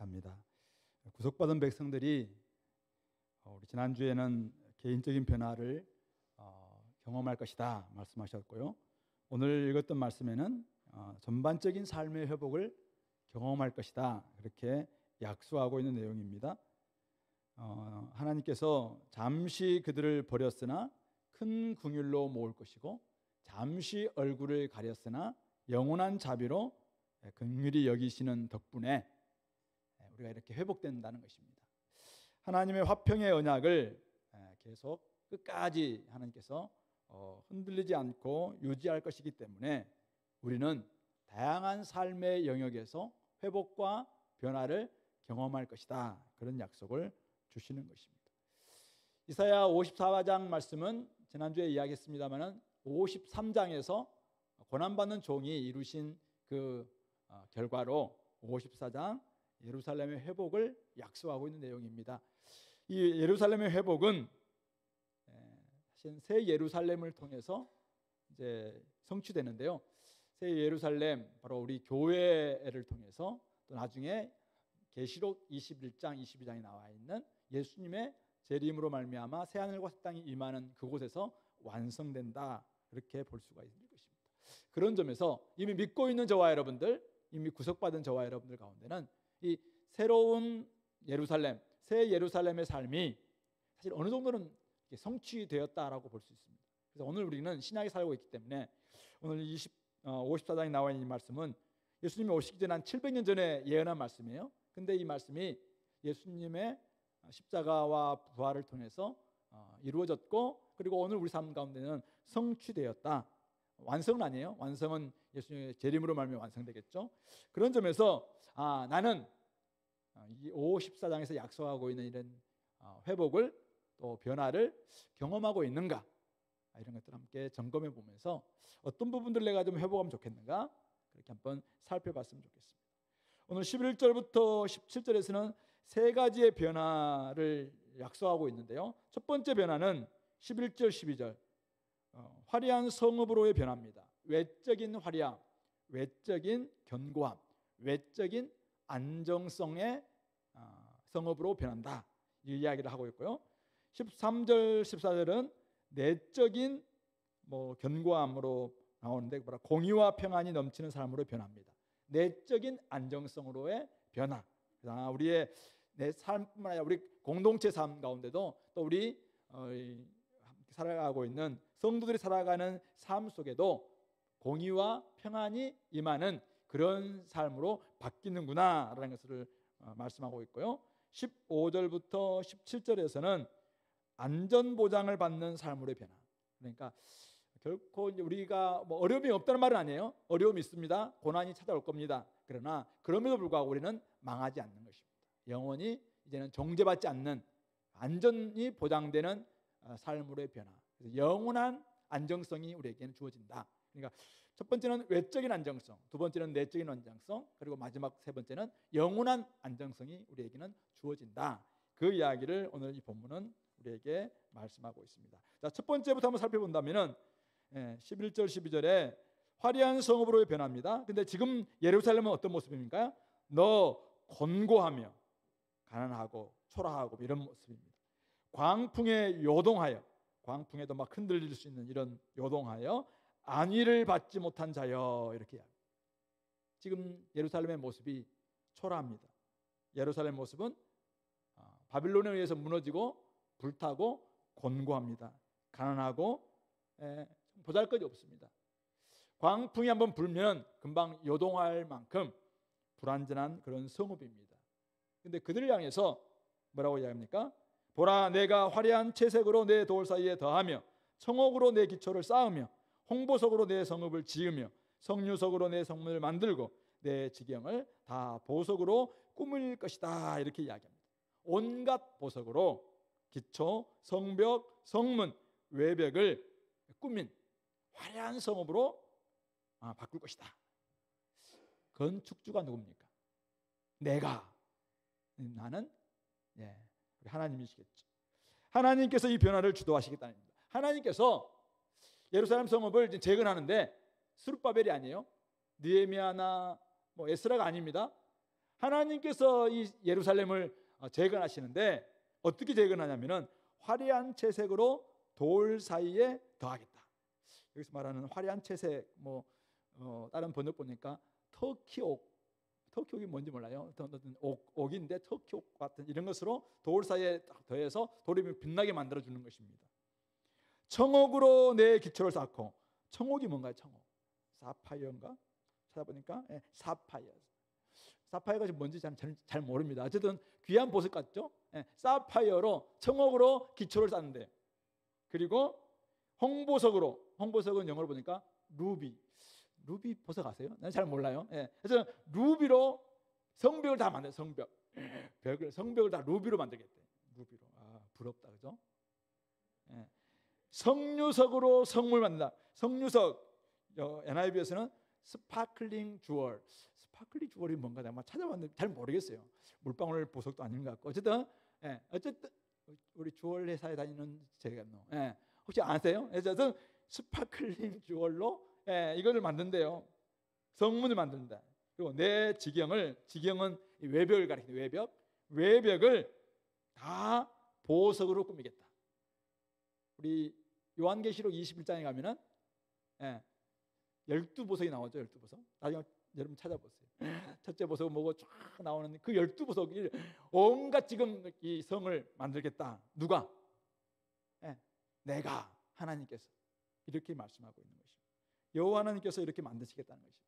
감사합니다. 구속받은 백성들이 우리 지난주에는 개인적인 변화를 경험할 것이다 말씀하셨고요. 오늘 읽었던 말씀에는 전반적인 삶의 회복을 경험할 것이다 그렇게 약수하고 있는 내용입니다. 하나님께서 잠시 그들을 버렸으나 큰 긍휼로 모을 것이고 잠시 얼굴을 가렸으나 영원한 자비로 긍휼히 여기시는 덕분에 우리가 이렇게 회복된다는 것입니다. 하나님의 화평의 언약을 계속 끝까지 하나님께서 흔들리지 않고 유지할 것이기 때문에 우리는 다양한 삶의 영역에서 회복과 변화를 경험할 것이다 그런 약속을 주시는 것입니다. 이사야 54장 말씀은 지난주에 이야기했습니다만 53장에서 고난받는 종이 이루신 그 결과로 54장 예루살렘의 회복을 약속하고 있는 내용입니다. 이 예루살렘의 회복은 사실 새 예루살렘을 통해서 이제 성취되는데요. 새 예루살렘 바로 우리 교회를 통해서 또 나중에 계시록 21장 22장에 나와 있는 예수님의 재림으로 말미암아 새 하늘과 새 땅이 임하는 그곳에서 완성된다 그렇게 볼 수가 있는 것입니다. 그런 점에서 이미 믿고 있는 저와 여러분들, 이미 구속받은 저와 여러분들 가운데는 이 새로운 예루살렘, 새 예루살렘의 삶이 사실 어느 정도는 성취되었다라고 볼 수 있습니다. 그래서 오늘 우리는 신약에 살고 있기 때문에 오늘 54장에 나와 있는 이 말씀은 예수님이 오시기 전 한 700년 전에 예언한 말씀이에요. 근데 이 말씀이 예수님의 십자가와 부활을 통해서 이루어졌고 그리고 오늘 우리 삶 가운데는 성취되었다. 완성은 아니에요. 완성은 예수님의 재림으로 말미암아 완성되겠죠. 그런 점에서 나는 이 54장에서 약속하고 있는 이런 회복을 또 변화를 경험하고 있는가 이런 것들 함께 점검해 보면서 어떤 부분들 내가 좀 회복하면 좋겠는가 그렇게 한번 살펴봤으면 좋겠습니다. 오늘 11절부터 17절에서는 세 가지의 변화를 약속하고 있는데요. 첫 번째 변화는 11절 12절 화려한 성읍으로의 변화입니다. 외적인 화려함, 외적인 견고함, 외적인 안정성의 성읍으로 변한다 이 이야기를 하고 있고요. 13절 14절은 내적인 견고함으로 나오는데 공의와 평안이 넘치는 삶으로 변합니다. 내적인 안정성으로의 변화. 우리의 내 삶뿐만 아니라 우리 공동체 삶 가운데도 또 우리 살아가고 있는 성도들이 살아가는 삶 속에도 공의와 평안이 임하는 그런 삶으로 바뀌는구나라는 것을 말씀하고 있고요. 15절부터 17절에서는 안전보장을 받는 삶으로의 변화. 그러니까 결코 우리가 어려움이 없다는 말은 아니에요. 어려움이 있습니다. 고난이 찾아올 겁니다. 그러나 그럼에도 불구하고 우리는 망하지 않는 것입니다. 영원히 이제는 정죄받지 않는 안전이 보장되는 삶으로의 변화. 그래서 영원한 안정성이 우리에게는 주어진다. 그러니까 첫 번째는 외적인 안정성, 두 번째는 내적인 안정성, 그리고 마지막 세 번째는 영원한 안정성이 우리에게는 주어진다. 그 이야기를 오늘 이 본문은 우리에게 말씀하고 있습니다. 자, 첫 번째부터 한번 살펴본다면은 11절 12절에 화려한 성읍으로의 변화입니다. 근데 지금 예루살렘은 어떤 모습입니까? 너 곤고하며 가난하고 초라하고 이런 모습입니다. 광풍에 요동하여, 광풍에도 막 흔들릴 수 있는 이런 요동하여 안위를 받지 못한 자여 이렇게 이야기합니다. 지금 예루살렘의 모습이 초라합니다. 예루살렘 모습은 바빌론에 의해서 무너지고 불타고 곤고합니다. 가난하고 보잘것이 없습니다. 광풍이 한번 불면 금방 요동할 만큼 불완전한 그런 성읍입니다. 그런데 그들을 향해서 뭐라고 이야기합니까? 보라, 내가 화려한 채색으로 내 돌 사이에 더하며 청옥으로 내 기초를 쌓으며 홍보석으로 내 성읍을 지으며 석류석으로 내 성문을 만들고 내 지경을 다 보석으로 꾸밀 것이다 이렇게 이야기합니다. 온갖 보석으로 기초, 성벽, 성문, 외벽을 꾸민 화려한 성읍으로 바꿀 것이다. 건축주가 누굽니까? 나는 하나님이시겠죠. 하나님께서 이 변화를 주도하시겠다는 겁니다. 하나님께서 예루살렘 성읍을 재건하는데 스룹바벨이 아니에요. 느헤미야나 에스라가 아닙니다. 하나님께서 이 예루살렘을 재건하시는데 어떻게 재건하냐면은 화려한 채색으로 돌 사이에 더하겠다. 여기서 말하는 화려한 채색, 다른 번역 보니까 터키옥이 뭔지 몰라요. 어떤 옥인데 터키옥 같은 이런 것으로 돌 사이에 딱 더해서 돌이 빛나게 만들어 주는 것입니다. 청옥으로 내 기초를 쌓고, 청옥이 뭔가요? 청옥, 사파이어인가? 찾아보니까 사파이어가 뭔지 잘 모릅니다. 어쨌든 귀한 보석 같죠? 사파이어로, 청옥으로 기초를 쌓는데, 그리고 홍보석은 영어로 보니까 루비 보석 아세요? 난 잘 몰라요. 그래서 루비로 성벽을 다 만들어요. 성벽을 다 루비로 만들겠대. 루비로. 부럽다, 그죠? 석류석으로 성물 만든다. 석류석, NIV에서는 스파클링 주얼이 뭔가 내가 찾아봤는데 잘 모르겠어요. 물방울 보석도 아닌 것 같고. 어쨌든 우리 주얼 회사에 다니는 제가 혹시 아세요? 어쨌든 스파클링 주얼로 이거를 만든대요. 성문을 만든다. 그리고 내 지경은 외벽을 가리키는 외벽을 다 보석으로 꾸미겠다. 우리 요한계시록 21장에 가면은 12보석이 나오죠. 12보석. 나중에 여러분 찾아보세요. 첫째 보석은 뭐고 쫙 나오는 그 12보석이 온갖 지금 이 성을 만들겠다. 누가? 내가, 하나님께서 이렇게 말씀하고 있는 것입니다. 여호와 하나님께서 이렇게 만드시겠다는 것입니다.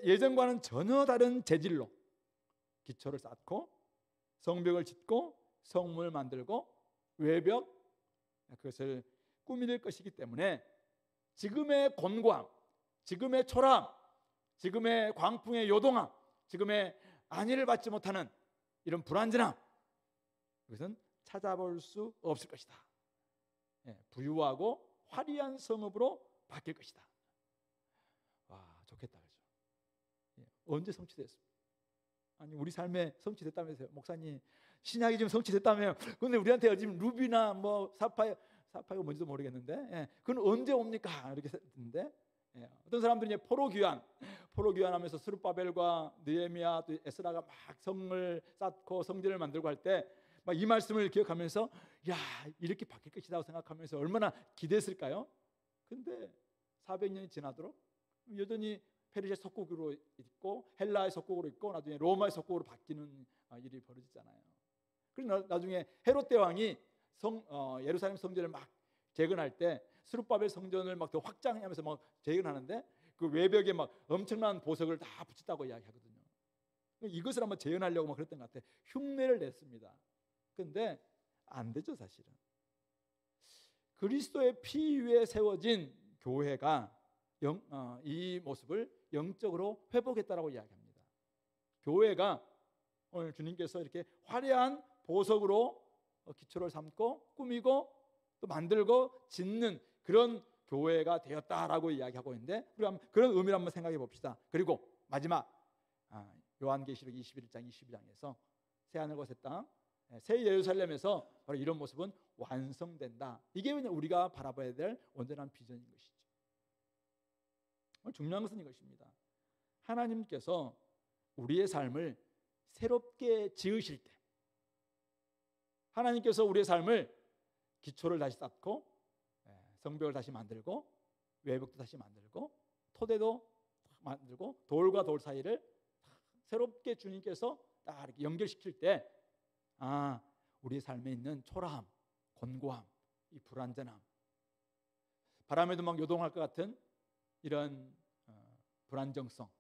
예전과는 전혀 다른 재질로 기초를 쌓고 성벽을 짓고 성문을 만들고 외벽, 그것을 꾸밀 것이기 때문에 지금의 곤고함, 지금의 초라함, 지금의 광풍의 요동함, 지금의 안위를 받지 못하는 이런 불완전함, 그것은 찾아볼 수 없을 것이다. 부유하고 화려한 성읍으로 바뀔 것이다. 와, 좋겠다, 그죠? 언제 성취됐습니까? 아니, 우리 삶에 성취됐다면서요, 목사님. 신약이 지금 성취됐다며요. 그런데 우리한테 지금 루비나 사파이어 뭔지도 모르겠는데, 그건 언제 옵니까? 이렇게 했는데, 어떤 사람들이 포로귀환하면서 스룹바벨과 느헤미야 또 에스라가 막 성을 쌓고 성전을 만들고 할 때 막 이 말씀을 기억하면서 야, 이렇게 바뀔 것이라고 생각하면서 얼마나 기대했을까요? 근데 400년이 지나도록 여전히 페르시아 속국으로 있고 헬라의 속국으로 있고 나중에 로마의 속국으로 바뀌는 일이 벌어지잖아요. 그래서 나중에 헤롯 대왕이 예루살렘 성전을 막 재건할 때 스룹바벨 성전을 막 더 확장하면서 막 재건하는데 그 외벽에 막 엄청난 보석을 다 붙였다고 이야기하거든요. 이것을 한번 재현하려고 막 그랬던 것 같아요. 흉내를 냈습니다. 그런데 안 되죠, 사실은. 그리스도의 피 위에 세워진 교회가 이 모습을 영적으로 회복했다라고 이야기합니다. 교회가 오늘 주님께서 이렇게 화려한 보석으로 기초를 삼고 꾸미고 또 만들고 짓는 그런 교회가 되었다라고 이야기하고 있는데 우리가 그런 의미를 한번 생각해 봅시다. 그리고 마지막 요한계시록 21장 22장에서 새하늘과 새 땅, 새 예루살렘에서 바로 이런 모습은 완성된다. 이게 우리가 바라봐야 될 온전한 비전인 것이죠. 중요한 것은 이것입니다. 하나님께서 우리의 삶을 새롭게 지으실 때, 하나님께서 우리의 삶을 기초를 다시 쌓고 성벽을 다시 만들고 외벽도 다시 만들고 토대도 만들고 돌과 돌 사이를 새롭게 주님께서 딱 이렇게 연결시킬 때 우리의 삶에 있는 초라함, 곤고함, 이 불완전함, 바람에도 막 요동할 것 같은 이런 불안정성,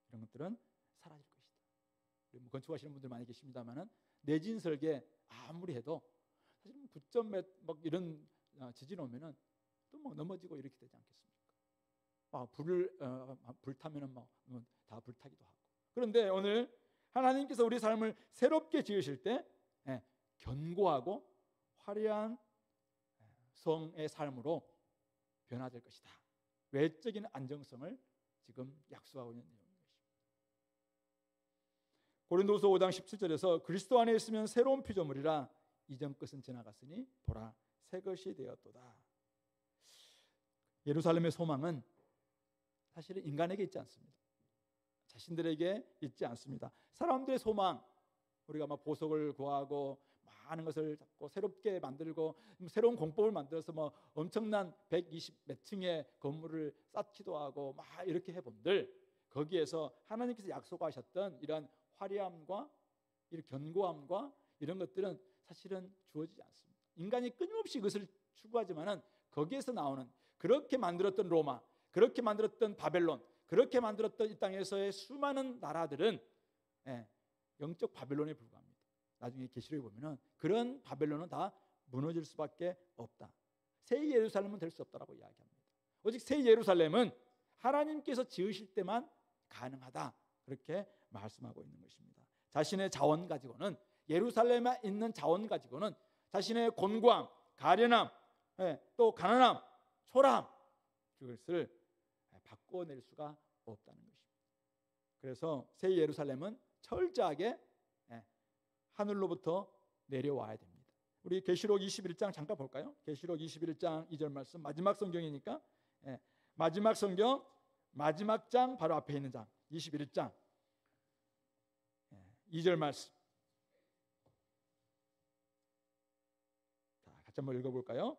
이런 것들은 사라질 것이다. 건축하시는 분들 많이 계십니다만은 내진 설계 아무리 해도 사실 9점 막 이런 지진 오면은 또 뭐 넘어지고 이렇게 되지 않겠습니까? 불타면은 다 불타기도 하고. 그런데 오늘 하나님께서 우리 삶을 새롭게 지으실 때 견고하고 화려한 성의 삶으로 변화될 것이다. 외적인 안정성을 지금 약속하고 있는 내용입니다. 고린도후서 5장 17절에서 그리스도 안에 있으면 새로운 피조물이라 이전 것은 지나갔으니 보라 새 것이 되었도다. 예루살렘의 소망은 사실은 인간에게 있지 않습니다. 자, 자신들에게 있지 않습니다. 사람들의 소망, 우리가 막 보석을 구하고 많은 것을 잡고 새롭게 만들고 새로운 공법을 만들어서 뭐 엄청난 120 몇 층의 건물을 쌓기도 하고 막 이렇게 해본들, 거기에서 하나님께서 약속하셨던 이러한 화려함과 이 견고함과 이런 것들은 사실은 주어지지 않습니다. 인간이 끊임없이 이것을 추구하지만은 거기에서 나오는, 그렇게 만들었던 로마, 그렇게 만들었던 바벨론, 그렇게 만들었던 이 땅에서의 수많은 나라들은 영적 바벨론에 불과합니다. 나중에 계시록에 보면은 그런 바벨론은 다 무너질 수밖에 없다. 새 예루살렘은 될 수 없다라고 이야기합니다. 오직 새 예루살렘은 하나님께서 지으실 때만 가능하다, 그렇게 말씀하고 있는 것입니다. 자신의 자원 가지고는, 예루살렘에 있는 자원 가지고는 자신의 곤고함, 가련함, 또 가난함, 초라함, 그것을 바꿔낼 수가 없다는 것입니다. 그래서 새 예루살렘은 철저하게 하늘로부터 내려와야 됩니다. 우리 계시록 21장 잠깐 볼까요? 계시록 21장 2절 말씀, 마지막 성경이니까 마지막 성경 마지막 장 바로 앞에 있는 장 21장 2절 말씀, 자, 같이 한번 읽어볼까요?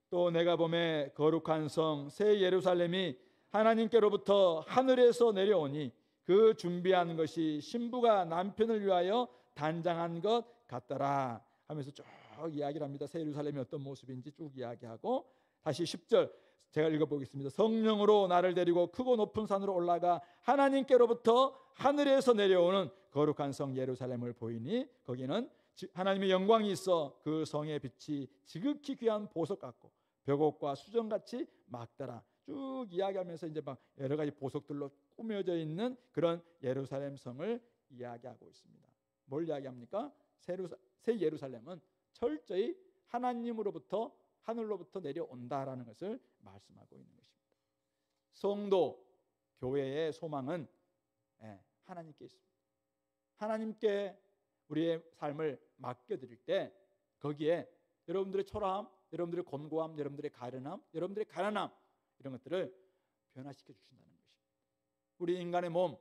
또 내가 보매 거룩한 성 새 예루살렘이 하나님께로부터 하늘에서 내려오니 그 준비한 것이 신부가 남편을 위하여 단장한 것 같더라 하면서 쭉 이야기를 합니다. 새 예루살렘이 어떤 모습인지 쭉 이야기하고, 다시 10절 제가 읽어보겠습니다. 성령으로 나를 데리고 크고 높은 산으로 올라가 하나님께로부터 하늘에서 내려오는 거룩한 성 예루살렘을 보이니 거기는 하나님의 영광이 있어 그 성의 빛이 지극히 귀한 보석 같고 벽옥과 수정같이 막더라. 쭉 이야기하면서 이제 막 여러 가지 보석들로 꾸며져 있는 그런 예루살렘 성을 이야기하고 있습니다. 뭘 이야기합니까? 새 예루살렘은 철저히 하나님으로부터, 하늘로부터 내려온다라는 것을 말씀하고 있는 것입니다. 성도, 교회의 소망은 하나님께 있습니다. 하나님께 우리의 삶을 맡겨드릴 때 거기에 여러분들의 초라함, 여러분들의 곤고함, 여러분들의 가련함, 여러분들의 가난함, 이런 것들을 변화시켜 주신다는 것입니다. 우리 인간의 몸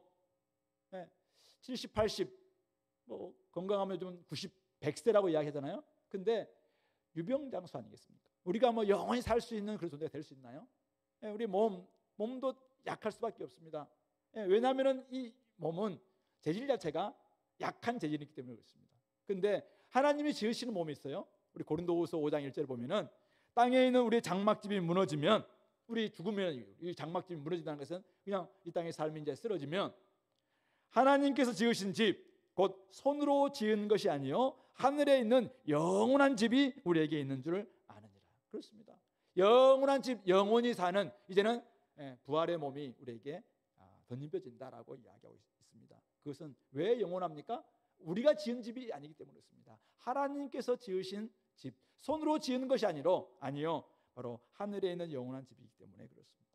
70, 80, 뭐 건강하면 좀 90, 100세라고 이야기하잖아요. 근데 유병장수 아니겠습니까? 우리가 뭐 영원히 살 수 있는 그런 존재가 될 수 있나요? 우리 몸도 약할 수밖에 없습니다. 왜냐하면 이 몸은 재질 자체가 약한 재질이기 때문에 그렇습니다. 근데 하나님이 지으시는 몸이 있어요. 우리 고린도후서 5장 1절에 보면은 땅에 있는 우리의 장막집이 무너지면, 우리 죽으면 이 장막집이 무너진다는 것은 그냥 이 땅의 삶이 이제 쓰러지면 하나님께서 지으신 집, 곧 손으로 지은 것이 아니요 하늘에 있는 영원한 집이 우리에게 있는 줄을 아느니라. 그렇습니다. 영원한 집, 영원히 사는 이제는 부활의 몸이 우리에게 덧입혀진다라고 이야기하고 있습니다. 그것은 왜 영원합니까? 우리가 지은 집이 아니기 때문에 그렇습니다. 하나님께서 지으신 집, 손으로 지은 것이 아니요 바로 하늘에 있는 영원한 집이기 때문에 그렇습니다.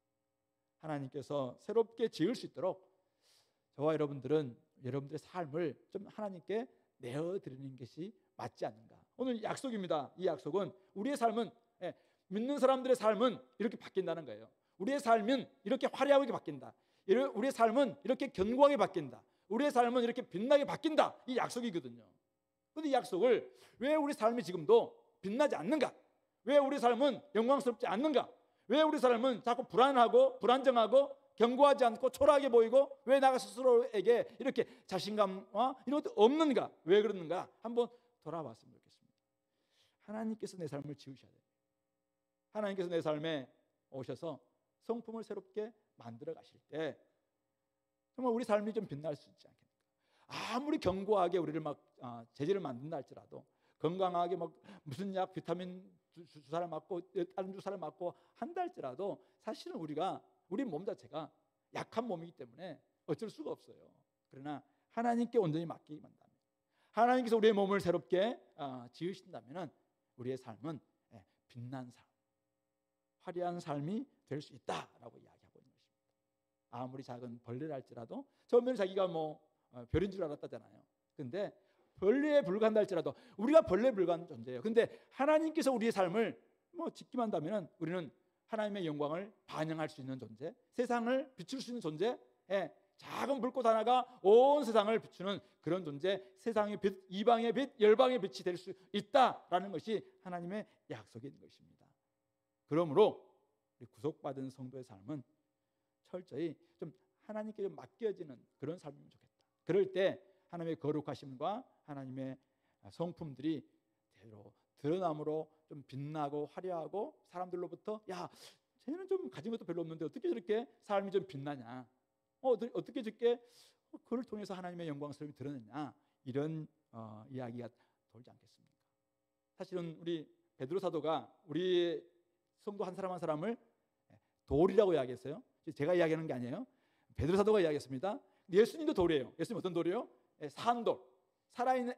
하나님께서 새롭게 지을 수 있도록 저와 여러분들은 여러분들의 삶을 좀 하나님께 내어드리는 것이 맞지 않는가. 오늘 약속입니다. 이 약속은 우리의 삶은, 믿는 사람들의 삶은 이렇게 바뀐다는 거예요. 우리의 삶은 이렇게 화려하게 바뀐다. 우리의 삶은 이렇게 견고하게 바뀐다. 우리의 삶은 이렇게 빛나게 바뀐다. 이 약속이거든요. 그런데 이 약속을 왜 우리 삶이 지금도 빛나지 않는가? 왜 우리 삶은 영광스럽지 않는가? 왜 우리 삶은 자꾸 불안하고 불안정하고 견고하지 않고 초라하게 보이고 왜 나 스스로에게 이렇게 자신감과 이런 것도 없는가? 왜 그러는가? 한번 돌아봤으면 좋겠습니다. 하나님께서 내 삶을 지으셔야 돼요. 하나님께서 내 삶에 오셔서 성품을 새롭게 만들어 가실 때 정말 우리 삶이 좀 빛날 수 있지 않겠습니까? 아무리 견고하게 우리를 막 재질을 만든다 할지라도, 건강하게 막 무슨 약, 비타민 주사를 맞고 다른 주사를 맞고 한다 할지라도 사실은 우리 몸 자체가 약한 몸이기 때문에 어쩔 수가 없어요. 그러나 하나님께 온전히 맡기기만 한다면, 하나님께서 우리의 몸을 새롭게 지으신다면 우리의 삶은 빛난 삶, 화려한 삶이 될 수 있다라고 이야기하고 있는 것입니다. 아무리 작은 벌레를 할지라도 처음에는 자기가 별인 줄 알았다잖아요. 근데 벌레에 불과한다 할지라도 우리가 벌레에 불과한 존재예요. 근데 하나님께서 우리의 삶을 지키만 한다면 우리는 하나님의 영광을 반영할 수 있는 존재, 세상을 비출 수 있는 존재, 작은 불꽃 하나가 온 세상을 비추는 그런 존재, 세상의 빛, 이방의 빛, 열방의 빛이 될 수 있다라는 것이 하나님의 약속인 것입니다. 그러므로 우리 구속받은 성도의 삶은 철저히 좀 하나님께 좀 맡겨지는 그런 삶이면 좋겠다. 그럴 때 하나님의 거룩하심과 하나님의 성품들이 제대로 드러남으로 좀 빛나고 화려하고, 사람들로부터 야, 쟤는 좀 가진 것도 별로 없는데 어떻게 저렇게 삶이 좀 빛나냐, 어떻게 저렇게 그를 통해서 하나님의 영광스러움이 드러내냐, 이런 이야기가 돌지 않겠습니까? 사실은 우리 베드로 사도가 우리 성도 한 사람 한 사람을 돌이라고 이야기했어요. 제가 이야기하는 게 아니에요. 베드로 사도가 이야기했습니다. 예수님도 돌이에요. 예수님 어떤 돌이에요? 산돌, 살아있는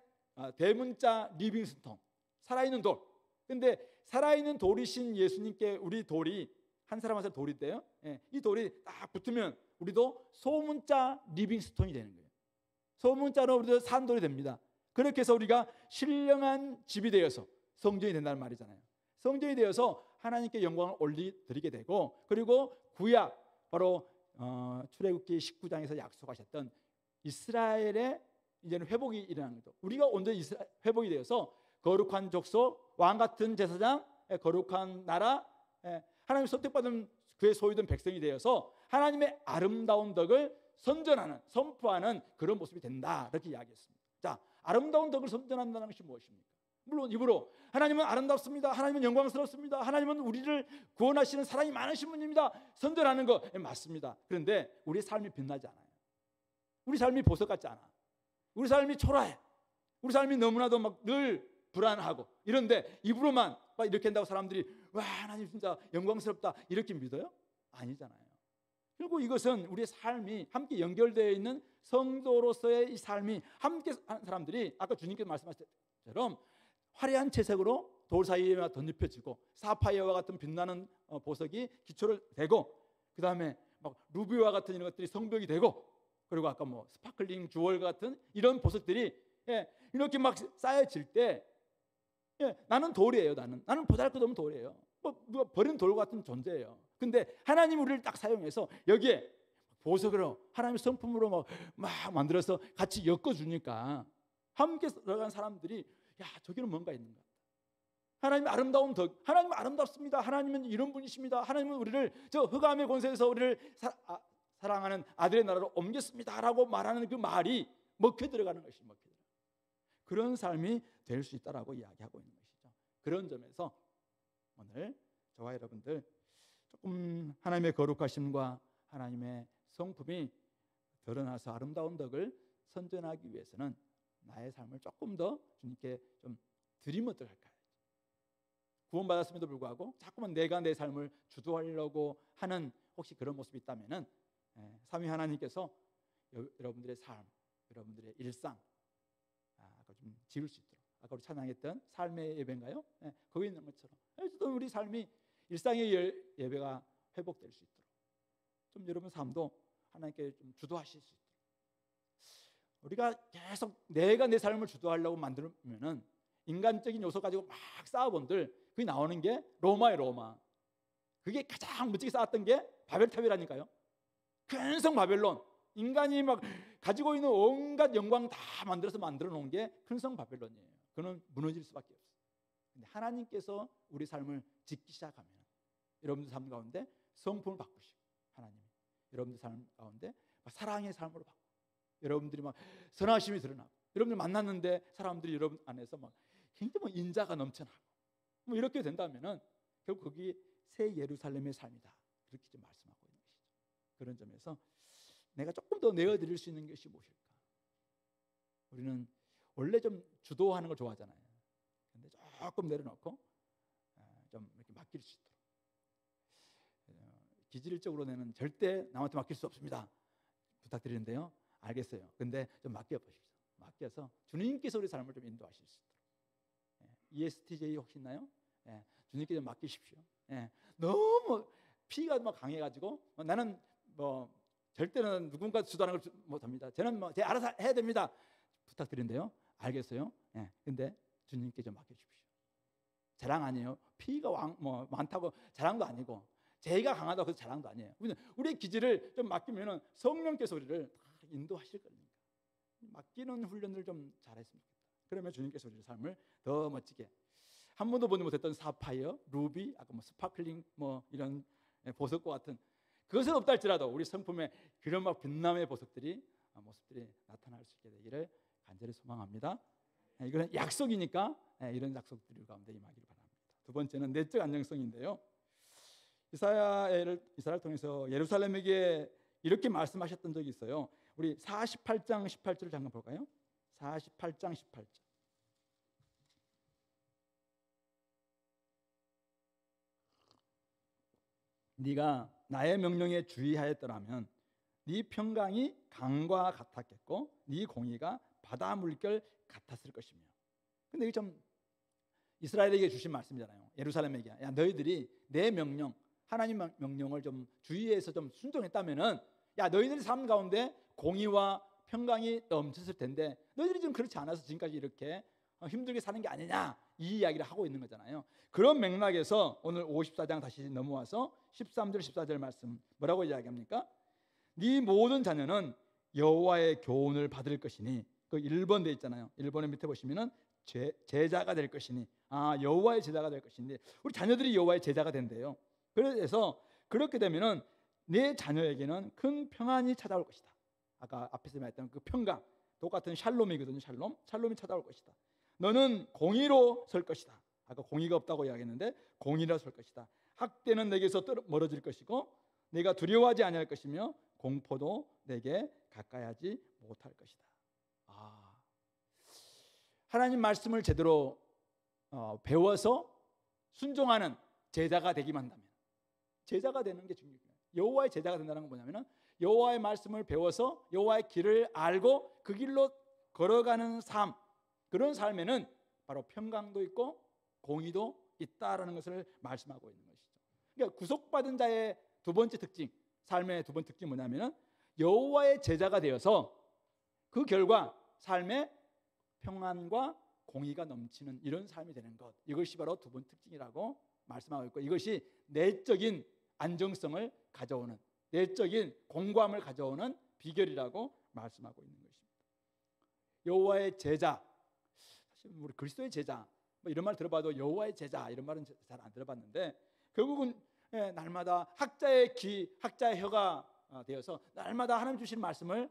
대문자 리빙스톤, 살아있는 돌. 근데 살아있는 돌이신 예수님께 우리 돌이 한 사람 한 사람 돌이 돼요. 이 돌이 딱 붙으면 우리도 소문자 리빙스톤이 되는 거예요. 소문자로 우리도 산돌이 됩니다. 그렇게 해서 우리가 신령한 집이 되어서 성전이 된다는 말이잖아요. 성전이 되어서 하나님께 영광을 올려드리게 되고, 그리고 구약 바로 출애굽기 19장에서 약속하셨던 이스라엘의 이제는 회복이 일어나는 거죠. 우리가 온전히 회복이 되어서 거룩한 족속, 왕 같은 제사장, 거룩한 나라, 하나님 선택받은 그의 소유된 백성이 되어서 하나님의 아름다운 덕을 선전하는, 선포하는 그런 모습이 된다, 이렇게 이야기했습니다. 자, 아름다운 덕을 선전한다는 것이 무엇입니까? 물론 입으로 하나님은 아름답습니다, 하나님은 영광스럽습니다, 하나님은 우리를 구원하시는 사랑이 많으신 분입니다, 선전하는 거 맞습니다. 그런데 우리의 삶이 빛나지 않아요. 우리 삶이 보석 같지 않아. 우리 삶이 초라해. 우리 삶이 너무나도 막 늘 불안하고 이런데 입으로만 막 이렇게 한다고 사람들이 와, 하나님 진짜 영광스럽다 이렇게 믿어요? 아니잖아요. 그리고 이것은 우리의 삶이 함께 연결되어 있는 성도로서의 이 삶이 함께 한 사람들이 아까 주님께서 말씀하신 것처럼 화려한 채색으로 돌 사이에 덧입혀지고 사파이어와 같은 빛나는 보석이 기초를 대고, 그 다음에 막 루비와 같은 이런 것들이 성벽이 되고, 그리고 아까 뭐 스파클링 주얼 같은 이런 보석들이 이렇게 막 쌓여질 때 나는 돌이에요. 나는 보잘것없는 돌이에요. 누가 버린 돌 같은 존재예요. 근데 하나님 우리를 딱 사용해서 여기에 보석으로 하나님의 성품으로 막 만들어서 같이 엮어주니까 함께 들어간 사람들이 야, 저기는 뭔가 있는 것 같다. 하나님의 아름다운 덕, 하나님은 아름답습니다, 하나님은 이런 분이십니다, 하나님은 우리를 저 흑암의 권세에서 우리를 사랑하는 아들의 나라로 옮겼습니다라고 말하는 그 말이 먹혀 들어가는 것이 먹혀 들어가는, 그런 삶이 될 수 있다라고 이야기하고 있는 것이죠. 그런 점에서 오늘 저와 여러분들 조금 하나님의 거룩하심과 하나님의 성품이 드러나서 아름다운 덕을 선전하기 위해서는 나의 삶을 조금 더 주님께 좀 드리면 어떨까요? 구원받았음에도 불구하고 자꾸만 내가 내 삶을 주도하려고 하는 혹시 그런 모습이 있다면은 삼위 하나님께서 여러분들의 삶, 여러분들의 일상 좀 지을 수 있도록, 아까 우리 찬양했던 삶의 예배인가요? 거기 있는 것처럼 우리 삶이 일상의 예배가 회복될 수 있도록 좀 여러분 삶도 하나님께 좀 주도하실 수 있도록. 우리가 계속 내가 내 삶을 주도하려고 만들면은 인간적인 요소 가지고 막 쌓아본들 그게 나오는 게 로마예요. 로마. 그게 가장 멋지게 쌓았던 게 바벨탑이라니까요. 큰 성 바벨론. 인간이 막 가지고 있는 온갖 영광 다 만들어 놓은 게 큰 성 바벨론이에요. 그는 무너질 수밖에 없어요. 근데 하나님께서 우리 삶을 짓기 시작하면 여러분들 삶 가운데 성품을 바꾸시고, 하나님이 여러분들 삶 가운데 사랑의 삶으로 바꾸고, 여러분들이 막 선하심이 드러나고, 여러분들 만났는데 사람들이 여러분 안에서 막 굉장히 인자가 넘쳐나고 이렇게 된다면은 결국 거기 새 예루살렘의 삶이다, 이렇게 좀 말씀하고 있는 것이죠. 그런 점에서 내가 조금 더 내어드릴 수 있는 것이 무엇일까? 우리는 원래 좀 주도하는 걸 좋아하잖아요. 근데 조금 내려놓고 좀 이렇게 맡길 수 있도록. 기질적으로 내는 절대 남한테 맡길 수 없습니다, 부탁드리는데요. 알겠어요. 근데 좀 맡겨보십시오. 맡겨서 주님께서 우리 삶을 좀 인도하실 수 있도록. ESTJ 혹시 있나요? 주님께 좀 맡기십시오. 너무 피가 막 강해가지고 나는 뭐 절대는 누군가 주도하는 걸 못합니다, 저는 뭐 제 알아서 해야 됩니다, 부탁드리는데요. 알겠어요. 근데 주님께 좀 맡겨주십시오. 자랑 아니에요. 피가 많다고 자랑도 아니고 제가 강하다고 해서 자랑도 아니에요. 우리의 기질을 좀 맡기면 성령께서 우리를 다 인도하실 겁니다. 맡기는 훈련을 좀 잘했으면 좋겠다. 그러면 주님께서 우리의 삶을 더 멋지게, 한 번도 보지 못했던 사파이어, 루비, 아까 뭐 스파클링 뭐 이런 보석과 같은 그것은 없다 할지라도 우리 성품에 그런 막 빛남의 보석들이 모습들이 나타날 수 있게 되기를 간절히 소망합니다. 이거는 약속이니까 이런 약속들 가운데 임하기를 바랍니다. 두 번째는 내적 안정성인데요. 이사야를 통해서 예루살렘에게 이렇게 말씀하셨던 적이 있어요. 우리 48장 18절을 잠깐 볼까요? 48장 18절. 네가 나의 명령에 주의하였더라면 네 평강이 강과 같았겠고 네 공의가 바다 물결 같았을 것이며. 근데 이게 좀 이스라엘에게 주신 말씀이잖아요. 예루살렘에게, 야 너희들이 내 명령, 하나님 명령을 좀 주의해서 좀 순종했다면은, 야 너희들의 삶 가운데 공의와 평강이 넘쳤을 텐데 너희들이 좀 그렇지 않아서 지금까지 이렇게 힘들게 사는 게 아니냐, 이 이야기를 하고 있는 거잖아요. 그런 맥락에서 오늘 54장 다시 넘어와서 13절 14절 말씀 뭐라고 이야기합니까? 네 모든 자녀는 여호와의 교훈을 받을 것이니, 그 1번 돼 있잖아요. 1번의 밑에 보시면은 제자가 될 것이니, 여호와의 제자가 될 것인데 우리 자녀들이 여호와의 제자가 된대요. 그래서 그렇게 되면은 내 자녀에게는 큰 평안이 찾아올 것이다. 아까 앞에서 말했던 그 평강, 똑같은 샬롬이거든요. 샬롬이 찾아올 것이다. 너는 공의로 설 것이다. 아까 공의가 없다고 이야기했는데 공의로 설 것이다. 학대는 내게서 멀어질 것이고 내가 두려워하지 아니할 것이며 공포도 내게 가까이하지 못할 것이다. 하나님 말씀을 제대로 배워서 순종하는 제자가 되기만 한다면, 제자가 되는 게 중요해요. 여호와의 제자가 된다는 건 뭐냐면은 여호와의 말씀을 배워서 여호와의 길을 알고 그 길로 걸어가는 삶, 그런 삶에는 바로 평강도 있고 공의도 있다라는 것을 말씀하고 있는 것이죠. 그러니까 구속받은 자의 두 번째 특징, 삶의 두 번째 특징이 뭐냐면은 여호와의 제자가 되어서 그 결과 삶에 평안과 공의가 넘치는 이런 삶이 되는 것, 이것이 바로 두 번째 특징이라고 말씀하고 있고, 이것이 내적인 안정성을 가져오는, 내적인 공감을 가져오는 비결이라고 말씀하고 있는 것입니다. 여호와의 제자, 사실 우리 그리스도의 제자 뭐 이런 말 들어봐도 여호와의 제자 이런 말은 잘 안 들어봤는데, 결국은 날마다 학자의 귀, 학자의 혀가 되어서 날마다 하나님 주신 말씀을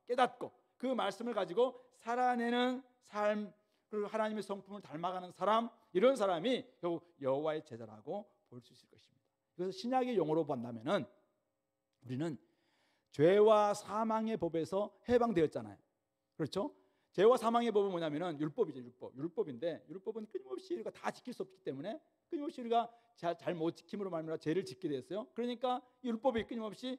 깨닫고 그 말씀을 가지고 살아내는 삶, 그리고 하나님의 성품을 닮아가는 사람, 이런 사람이 결국 여호와의 제자라고 볼 수 있을 것입니다. 그래서 신약의 용어로 본다면은 우리는 죄와 사망의 법에서 해방되었잖아요. 그렇죠? 죄와 사망의 법은 뭐냐면은 율법이죠. 율법인데 율법은 끊임없이 우리가 다 지킬 수 없기 때문에 끊임없이 우리가 잘 못 지킴으로 말미암아 죄를 짓게 됐어요. 그러니까 율법이 끊임없이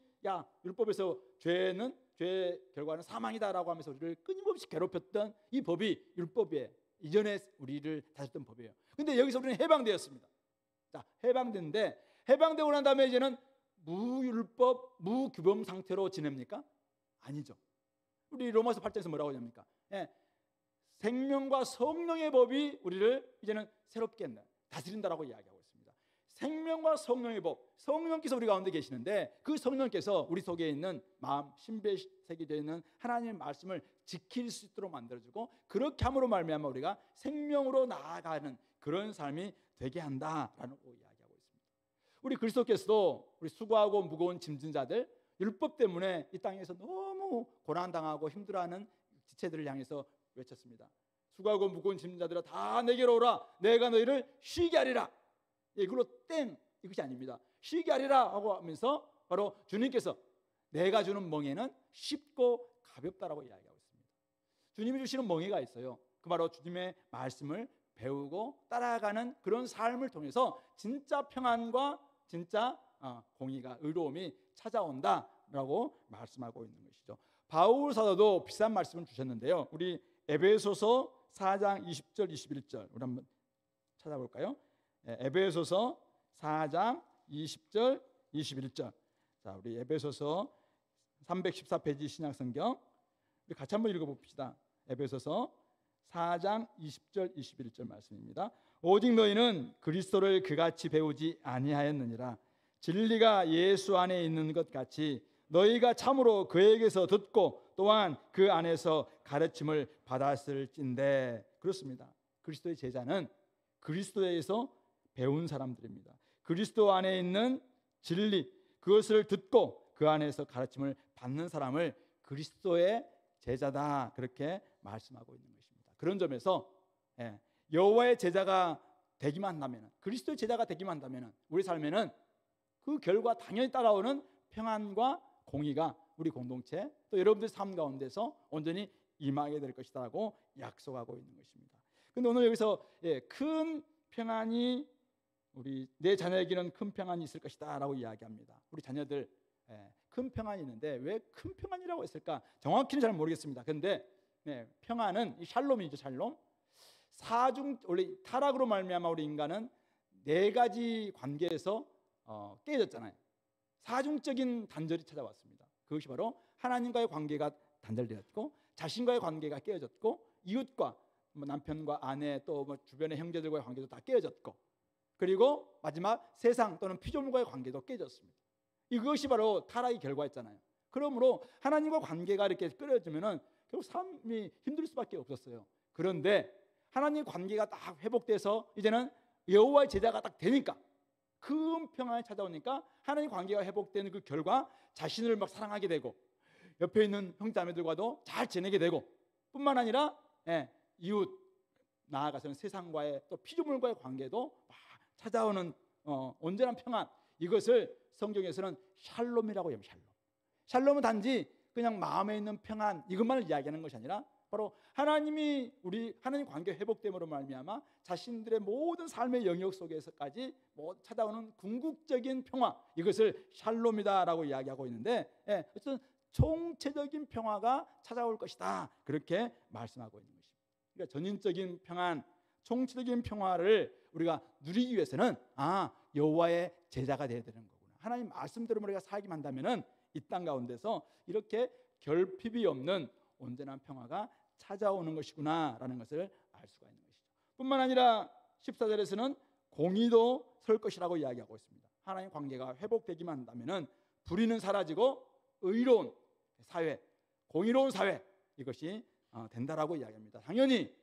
율법에서 죄의 결과는 사망이다라고 하면서 우리를 끊임없이 괴롭혔던 이 법이 율법에 이전에 우리를 다스렸던 법이에요. 근데 여기서 우리는 해방되었습니다. 자, 해방되고 난 다음에 이제는 무율법, 무규범 상태로 지냅니까? 아니죠. 우리 로마서 8장에서 뭐라고 하냐니까? 생명과 성령의 법이 우리를 이제는 새롭게 다스린다라고 이야기하고 있습니다. 생명과 성령의 법, 성령께서 우리 가운데 계시는데 그 성령께서 우리 속에 있는 마음, 신비에 새겨져 있는 하나님의 말씀을 지킬 수 있도록 만들어주고, 그렇게 함으로 말미암아 우리가 생명으로 나아가는 그런 삶이 되게 한다라는 이야기하고 있습니다. 우리 그리스도께서도 우리 수고하고 무거운 짐진 자들, 율법 때문에 이 땅에서 너무 고난당하고 힘들어하는 지체들을 향해서 외쳤습니다. 수고하고 무거운 짐진 자들아 다 내게로 오라, 내가 너희를 쉬게 하리라. 이걸로 이것이 아닙니다. 쉬게 하리라 하고 하면서 바로 주님께서 내가 주는 멍에는 쉽고 가볍다라고 이야기하고 있습니다. 주님이 주시는 멍에가 있어요. 그 바로 주님의 말씀을 배우고 따라가는 그런 삶을 통해서 진짜 평안과 진짜 공의가, 의로움이 찾아온다라고 말씀하고 있는 것이죠. 바울 사도도 비슷한 말씀을 주셨는데요. 우리 에베소서 4장 20절 21절 우리 한번 찾아볼까요? 에베소서 4장 20절 21절. 자, 우리 에베소서 314페이지 신약성경 우리 같이 한번 읽어봅시다. 에베소서 4장 20절 21절 말씀입니다. 오직 너희는 그리스도를 그같이 배우지 아니하였느니라. 진리가 예수 안에 있는 것 같이 너희가 참으로 그에게서 듣고 또한 그 안에서 가르침을 받았을진대. 그렇습니다. 그리스도의 제자는 그리스도에서 배운 사람들입니다. 그리스도 안에 있는 진리, 그것을 듣고 그 안에서 가르침을 받는 사람을 그리스도의 제자다, 그렇게 말씀하고 있는 것입니다. 그런 점에서 여호와의 제자가 되기만 한다면, 그리스도의 제자가 되기만 한다면 우리 삶에는 그 결과 당연히 따라오는 평안과 공의가 우리 공동체 또 여러분들 삶 가운데서 온전히 임하게 될 것이다라고 약속하고 있는 것입니다. 근데 오늘 여기서 큰 평안이 우리 내 자녀에게는 큰 평안이 있을 것이다라고 이야기합니다. 우리 자녀들 큰 평안이 있는데 왜 큰 평안이라고 했을까? 정확히는 잘 모르겠습니다. 그런데 평안은 샬롬이죠. 샬롬. 원래 타락으로 말미암아 우리 인간은 네 가지 관계에서 깨졌잖아요. 사중적인 단절이 찾아왔습니다. 그것이 바로 하나님과의 관계가 단절되었고, 자신과의 관계가 깨어졌고, 이웃과 남편과 아내 또 주변의 형제들과의 관계도 다 깨어졌고, 그리고 마지막 세상 또는 피조물과의 관계도 깨졌습니다. 이것이 바로 타락의 결과였잖아요. 그러므로 하나님과 관계가 이렇게 끊어지면은 결국 삶이 힘들 수밖에 없었어요. 그런데 하나님 관계가 딱 회복돼서 이제는 여호와의 제자가 딱 되니까, 큰 평안이 찾아오니까 하나님 관계가 회복되는 그 결과 자신을 막 사랑하게 되고, 옆에 있는 형제자매들과도 잘 지내게 되고, 뿐만 아니라 이웃, 나아가서는 세상과의 또 피조물과의 관계도 막 찾아오는 온전한 평안, 이것을 성경에서는 샬롬이라고 해요. 샬롬은 단지 그냥 마음에 있는 평안 이것만을 이야기하는 것이 아니라 바로 하나님이 우리 하나님 관계 회복됨으로 말미암아 자신들의 모든 삶의 영역 속에서까지 찾아오는 궁극적인 평화, 이것을 샬롬이다라고 이야기하고 있는데, 어쨌든 총체적인 평화가 찾아올 것이다, 그렇게 말씀하고 있는 것입니다. 그러니까 전인적인 평안, 총체적인 평화를 우리가 누리기 위해서는 여호와의 제자가 되어야 되는 거구나. 하나님 말씀대로 우리가 살기만 한다면은 이 땅 가운데서 이렇게 결핍이 없는 온전한 평화가 찾아오는 것이구나라는 것을 알 수가 있는 것이죠. 뿐만 아니라 14절에서는 공의도 설 것이라고 이야기하고 있습니다. 하나님 관계가 회복되기만 한다면은 불의는 사라지고 의로운 사회, 공의로운 사회, 이것이 된다라고 이야기합니다. 당연히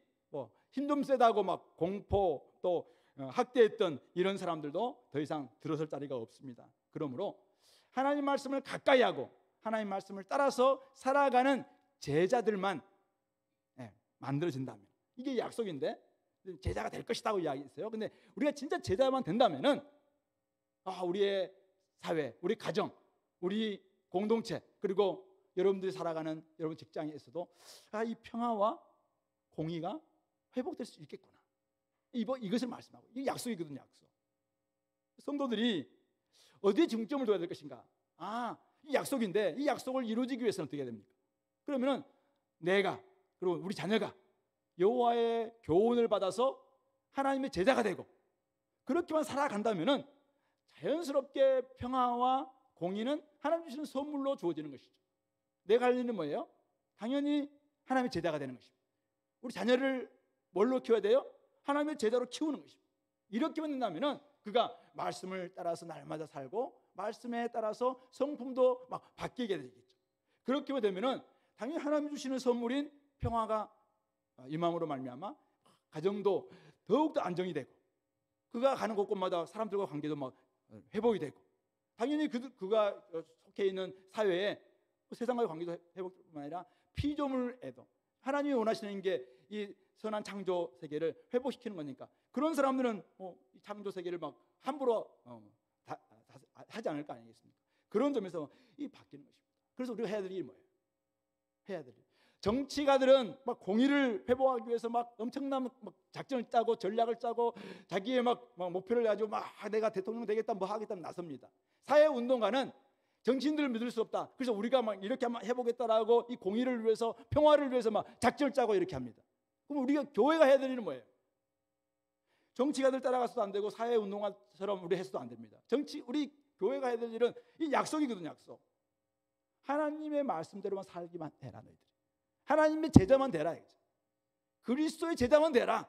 힘 좀 세다고 막 공포 또 학대했던 이런 사람들도 더 이상 들어설 자리가 없습니다. 그러므로 하나님 말씀을 가까이 하고 하나님 말씀을 따라서 살아가는 제자들만 만들어진다면, 이게 약속인데 제자가 될 것이라고 이야기했어요. 근데 우리가 진짜 제자만 된다면은 우리의 사회, 우리 가정, 우리 공동체, 그리고 여러분들이 살아가는 여러분 직장에서도 이 평화와 공의가 회복될 수 있겠구나, 이것을 말씀하고, 이게 약속이거든요. 약속. 성도들이 어디에 중점을 둬야 될 것인가? 이 약속인데 이 약속을 이루어지기 위해서는 어떻게 해야 됩니까? 그러면은 내가, 그리고 우리 자녀가 여호와의 교훈을 받아서 하나님의 제자가 되고 그렇게만 살아간다면은 자연스럽게 평화와 공의는 하나님 주시는 선물로 주어지는 것이죠. 내가 할 일은 뭐예요? 당연히 하나님의 제자가 되는 것입니다. 우리 자녀를 뭘로 키워야 돼요? 하나님의 제자로 키우는 것입니다. 이렇게만 된다면은 그가 말씀을 따라서 날마다 살고 말씀에 따라서 성품도 막 바뀌게 되겠죠. 그렇게 되면은 당연히 하나님이 주시는 선물인 평화가 임함으로 말미암아 가정도 더욱더 안정이 되고, 그가 가는 곳곳마다 사람들과 관계도 막 회복이 되고, 당연히 그가 속해 있는 사회에 세상과의 관계도 회복뿐만 아니라 피조물에도 하나님이 원하시는 게 이 선한 창조 세계를 회복시키는 거니까, 그런 사람들은 이 창조 세계를 막 함부로 하지 않을 거 아니겠습니까? 그런 점에서 이 바뀌는 것입니다. 그래서 우리가 해야 될 일이 뭐예요? 해야 될 일. 정치가들은 막 공의를 회복하기 위해서 막 엄청난 막 작전을 짜고 전략을 짜고 자기의 막 목표를 가지고 막 내가 대통령 되겠다 뭐 하겠다 나섭니다. 사회운동가는 정치인들을 믿을 수 없다, 그래서 우리가 막 이렇게 한번 해보겠다라고 이 공의를 위해서 평화를 위해서 막 작전을 짜고 이렇게 합니다. 그럼 우리가 교회가 해야 될 일은 뭐예요? 정치가들 따라가서도 안 되고 사회운동가처럼 우리 해서도 안 됩니다. 우리 교회가 해야 될 일은 이 약속이거든요. 약속. 하나님의 말씀대로만 살기만 해라. 너희들이 하나님의 제자만 되라. 그리스도의 제자만 되라.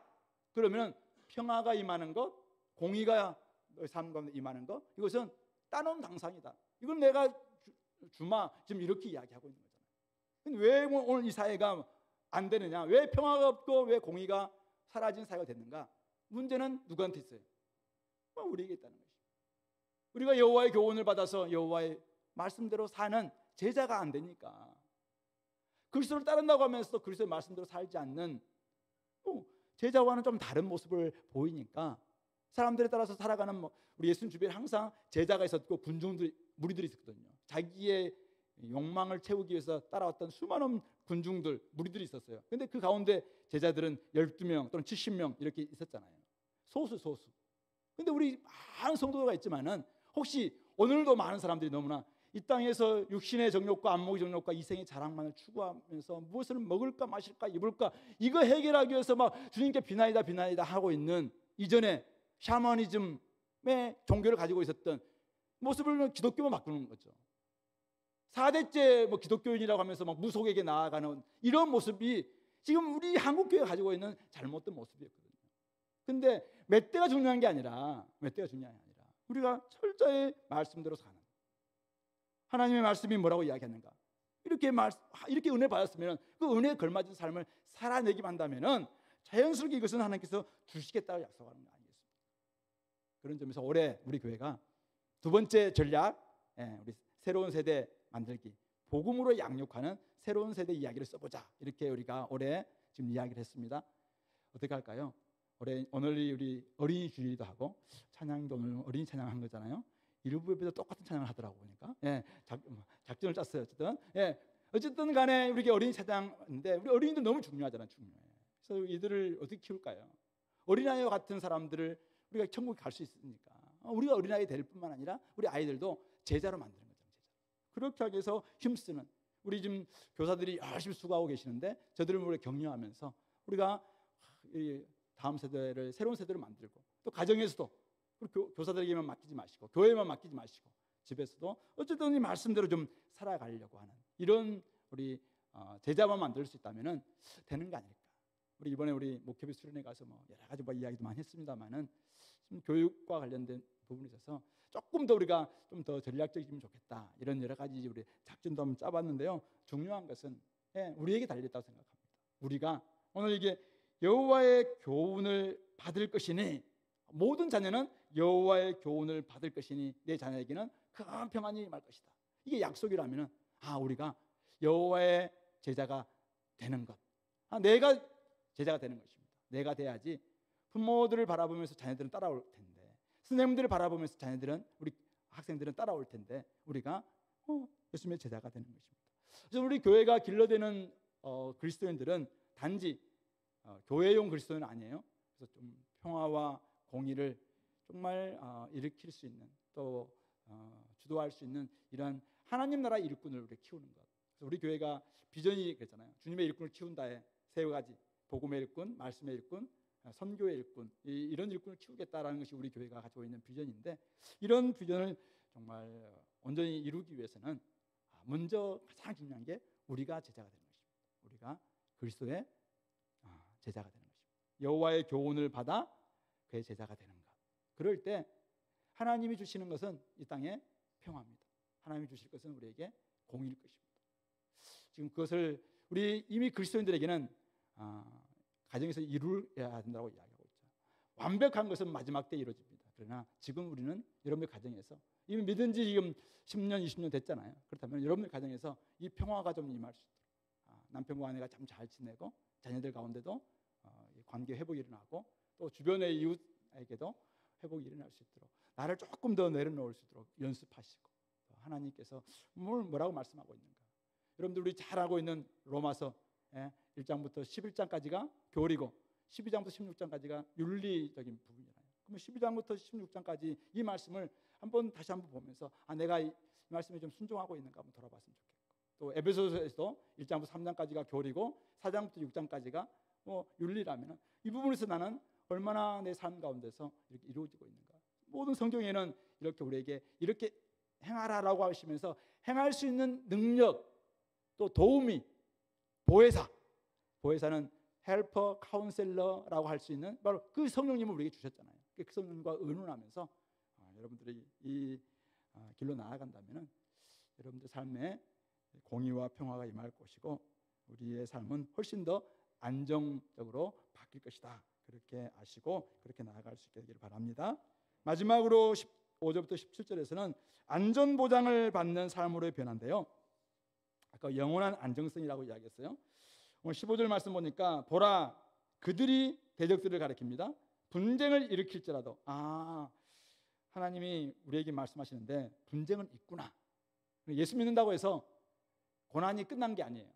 그러면 평화가 임하는 것, 공의가 너희 삶 가운데 임하는 것, 이것은 따놓은 당상이다. 이걸 내가 주마 지금 이렇게 이야기하고 있는 거잖아요. 근데 왜 오늘 이 사회가 안 되느냐? 왜 평화가 없고 왜 공의가 사라진 사회가 됐는가? 문제는 누구한테 있어요? 우리에게 있다는 것이죠. 우리가 여호와의 교훈을 받아서 여호와의 말씀대로 사는 제자가 안 되니까, 그리스도를 따른다고 하면서 그리스도의 말씀대로 살지 않는 제자와는 좀 다른 모습을 보이니까 사람들에 따라서 살아가는, 우리 예수님 주변에 항상 제자가 있었고 군중들이, 무리들이 있었거든요. 자기의 욕망을 채우기 위해서 따라왔던 수많은 군중들, 무리들이 있었어요. 근데 그 가운데 제자들은 12명 또는 70명 이렇게 있었잖아요. 소수. 근데 우리 많은 성도가 있지만은 혹시 오늘도 많은 사람들이 너무나 이 땅에서 육신의 정욕과 안목의 정욕과 이생의 자랑만을 추구하면서 무엇을 먹을까 마실까 입을까 이거 해결하기 위해서 막 주님께 비나이다 하고 있는, 이전에 샤머니즘의 종교를 가지고 있었던 모습을 기독교만 바꾸는 거죠. 4대째 기독교인이라고 하면서 막 무속에게 나아가는 이런 모습이 지금 우리 한국교회가 가지고 있는 잘못된 모습이었거든요. 근데 몇 대가 중요한 게 아니라 우리가 철저히 말씀대로 사는, 하나님의 말씀이 뭐라고 이야기하는가, 이렇게 은혜 받았으면 그 은혜에 걸맞은 삶을 살아내기만 한다면 자연스럽게 이것은 하나님께서 주시겠다고 약속하는 거 아니겠습니까? 그런 점에서 올해 우리 교회가 두 번째 전략, 우리 새로운 세대 만들기, 복음으로 양육하는 새로운 세대 이야기를 써보자, 이렇게 우리가 올해 지금 이야기를 했습니다. 어떻게 할까요? 오늘이 우리 어린이 주일이기도 하고 찬양도 오늘 어린이 찬양한 거잖아요. 일부 예배도 똑같은 찬양을 하더라고 보니까. 작전을 짰어요. 어쨌든 간에 우리 어린이 찬양인데, 우리 어린이들 너무 중요하잖아요. 그래서 이들을 어떻게 키울까요? 어린아이와 같은 사람들을 우리가 천국에 갈 수 있으니까 우리가 어린아이 될 뿐만 아니라 우리 아이들도 제자로 만드는 거죠. 그렇게 하기 위해서 힘쓰는 우리 지금 교사들이 열심히 수고하고 계시는데, 저들을 우리가 격려하면서 우리가 다음 세대를, 새로운 세대를 만들고, 또 가정에서도 교사들에게만 맡기지 마시고 교회만 맡기지 마시고 집에서도 어쨌든 이 말씀대로 좀 살아가려고 하는 이런 우리 제자만 만들 수 있다면 되는 거 아닐까. 우리 이번에 우리 목회비 수련회 가서 여러 가지 이야기도 많이 했습니다만은 교육과 관련된 부분에 있어서 조금 더 우리가 좀 더 전략적이면 좋겠다, 이런 여러 가지 우리 작전도 한번 짜봤는데요. 중요한 것은 우리에게 달렸다고 생각합니다. 우리가 오늘 이게 여호와의 교훈을 받을 것이니, 모든 자녀는 여호와의 교훈을 받을 것이니 내 자녀에게는 큰 평안이 임할 것이다. 이게 약속이라면은 우리가 여호와의 제자가 되는 것, 내가 제자가 되는 것입니다. 내가 돼야지 부모들을 바라보면서 자녀들은 따라올 텐데, 선생님들을 바라보면서 자녀들은, 우리 학생들은 따라올 텐데, 우리가 예수님의 제자가 되는 것입니다. 그래서 우리 교회가 길러대는 그리스도인들은 단지 교회용 그리스도인은 아니에요. 그래서 좀 평화와 공의를 정말 일으킬 수 있는, 또 주도할 수 있는 이러한 하나님 나라 일꾼을 우리 키우는 것. 그래서 우리 교회가 비전이 그랬잖아요. 주님의 일꾼을 키운다에 세 가지: 복음의 일꾼, 말씀의 일꾼, 선교의 일꾼, 이런 일꾼을 키우겠다라는 것이 우리 교회가 가지고 있는 비전인데, 이런 비전을 정말 온전히 이루기 위해서는 먼저 가장 중요한 게 우리가 제자가 되는 것입니다. 우리가 그리스도의 제자가 되는 것입니다. 여호와의 교훈을 받아 그의 제자가 되는 것. 그럴 때 하나님이 주시는 것은 이 땅에 평화입니다. 하나님이 주실 것은 우리에게 공의일 것입니다. 지금 그것을 우리 이미 그리스도인들에게는 가정에서 이루어야 된다고 이야기하고 있죠. 완벽한 것은 마지막 때 이루어집니다. 그러나 지금 우리는 여러분의 가정에서 이미 믿은 지 지금 10년, 20년 됐잖아요. 그렇다면 여러분의 가정에서 이 평화가 좀 임할 수 있도록, 남편과 아내가 참 잘 지내고 자녀들 가운데도 관계 회복이 일어나고, 또 주변의 이웃에게도 회복이 일어날 수 있도록 나를 조금 더 내려놓을 수 있도록 연습하시고, 하나님께서 뭐라고 말씀하고 있는가. 여러분들 우리 잘 알고 있는 로마서 1장부터 11장까지가 교리고 12장부터 16장까지가 윤리적인 부분이잖아요. 그러면 12장부터 16장까지 이 말씀을 다시 한번 보면서 내가 이 말씀에 좀 순종하고 있는가 한번 돌아봤으면 좋겠고, 또 에베소서에서 1장부터 3장까지가 교리고 4장부터 6장까지가 윤리라면 이 부분에서 나는 얼마나 내 삶 가운데서 이렇게 이루어지고 있는가. 모든 성경에는 이렇게 우리에게 이렇게 행하라라고 하시면서 행할 수 있는 능력, 또 도우미, 보혜사는 헬퍼, 카운셀러라고 할 수 있는 바로 그 성령님을 우리에게 주셨잖아요. 그 성령님과 의논하면서 여러분들이 이 길로 나아간다면 여러분들 삶에 공의와 평화가 임할 것이고 우리의 삶은 훨씬 더 안정적으로 바뀔 것이다. 그렇게 아시고 그렇게 나아갈 수 있게 되기를 바랍니다. 마지막으로 15절부터 17절에서는 안전보장을 받는 삶으로 변한대요. 아까 영원한 안정성이라고 이야기했어요. 오늘 15절 말씀 보니까 보라 그들이 대적들을 가리킵니다. 분쟁을 일으킬지라도 하나님이 우리에게 말씀하시는데 분쟁은 있구나. 예수 믿는다고 해서 고난이 끝난 게 아니에요.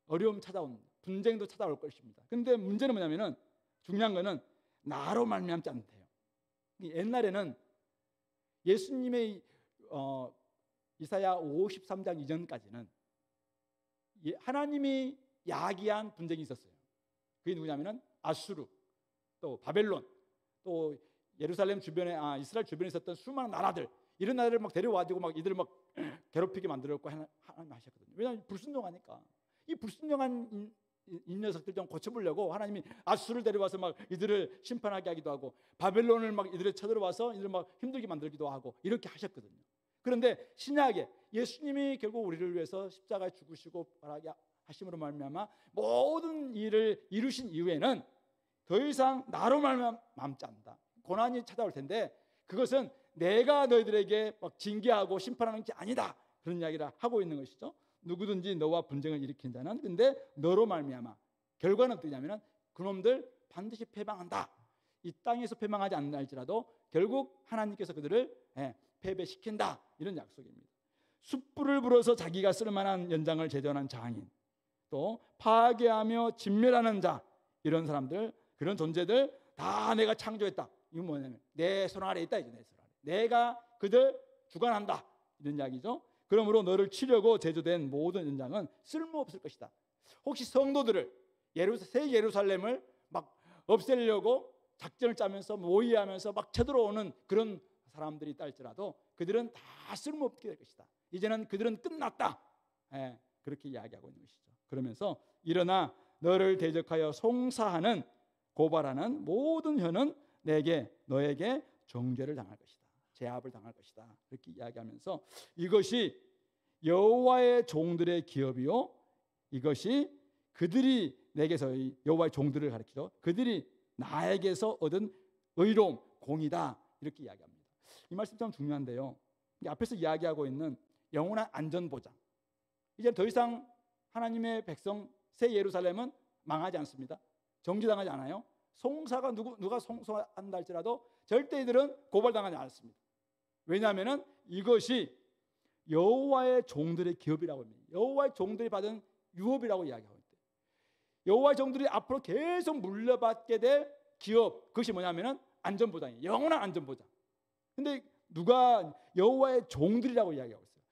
어려움 찾아옵니다. 분쟁도 찾아올 것입니다. 근데 문제는 뭐냐면은 중요한 거는 나로 말미암지 않대요. 옛날에는 예수님의 이사야 53장 이전까지는 하나님이 야기한 분쟁이 있었어요. 그게 누구냐면은 아수르, 또 바벨론, 또 예루살렘 주변에 이스라엘 주변에 있었던 수많은 나라들, 이런 나라들을 막 데려와가지고 막 이들을 막 괴롭히게 만들었고 하나님 하셨거든요. 왜냐하면 불순종하니까. 이 불순종한 이 녀석들 좀 고쳐보려고 하나님이 아수르를 데려와서 막 이들을 심판하게 하기도 하고 바벨론을 막 이들을 쳐들어와서 이들을 막 힘들게 만들기도 하고 이렇게 하셨거든요. 그런데 신약에 예수님이 결국 우리를 위해서 십자가에 죽으시고 부활하게 하심으로 말미암아 모든 일을 이루신 이후에는 더 이상 나로 말미암지 않는다. 고난이 찾아올 텐데 그것은 내가 너희들에게 막 징계하고 심판하는 게 아니다. 그런 이야기를 하고 있는 것이죠. 누구든지 너와 분쟁을 일으킨 자는 근데 너로 말미암아 결과는 어떻게 되냐면 그놈들 반드시 패망한다. 이 땅에서 패망하지 않나 할지라도 결국 하나님께서 그들을 패배시킨다. 이런 약속입니다. 숯불을 불어서 자기가 쓸만한 연장을 제조하는 장인, 또 파괴하며 진멸하는 자, 이런 사람들, 그런 존재들 다 내가 창조했다. 이건 뭐냐면 내 손 아래 있다. 이제 내 손 아래. 내가 그들 주관한다. 이런 이야기죠. 그러므로 너를 치려고 제조된 모든 연장은 쓸모없을 것이다. 혹시 성도들을 새 예루살렘을 막 없애려고 작전을 짜면서 모의하면서 막 쳐들어오는 그런 사람들이 있다 할지라도 그들은 다 쓸모없게 될 것이다. 이제는 그들은 끝났다. 그렇게 이야기하고 있는 것이죠. 그러면서 일어나 너를 대적하여 송사하는 고발하는 모든 혀는 너에게 정죄를 당할 것이다. 제압을 당할 것이다. 이렇게 이야기하면서 이것이 여호와의 종들의 기업이요 이것이 그들이 내게서 여호와의 종들을 가리키죠. 그들이 나에게서 얻은 의로움, 공이다. 이렇게 이야기합니다. 이 말씀 참 중요한데요. 앞에서 이야기하고 있는 영원한 안전보장. 이제 더 이상 하나님의 백성 새 예루살렘은 망하지 않습니다. 정죄당하지 않아요. 송사가 누가 송사한다 할지라도 절대 이들은 고발당하지 않습니다. 왜냐하면 이것이 여호와의 종들의 기업이라고 합니다. 여호와의 종들이 받은 유업이라고 이야기하고 있대요. 여호와의 종들이 앞으로 계속 물려받게 될 기업, 그것이 뭐냐면 안전보장이에요. 영원한 안전보장. 근데 누가 여호와의 종들이라고 이야기하고 있어요.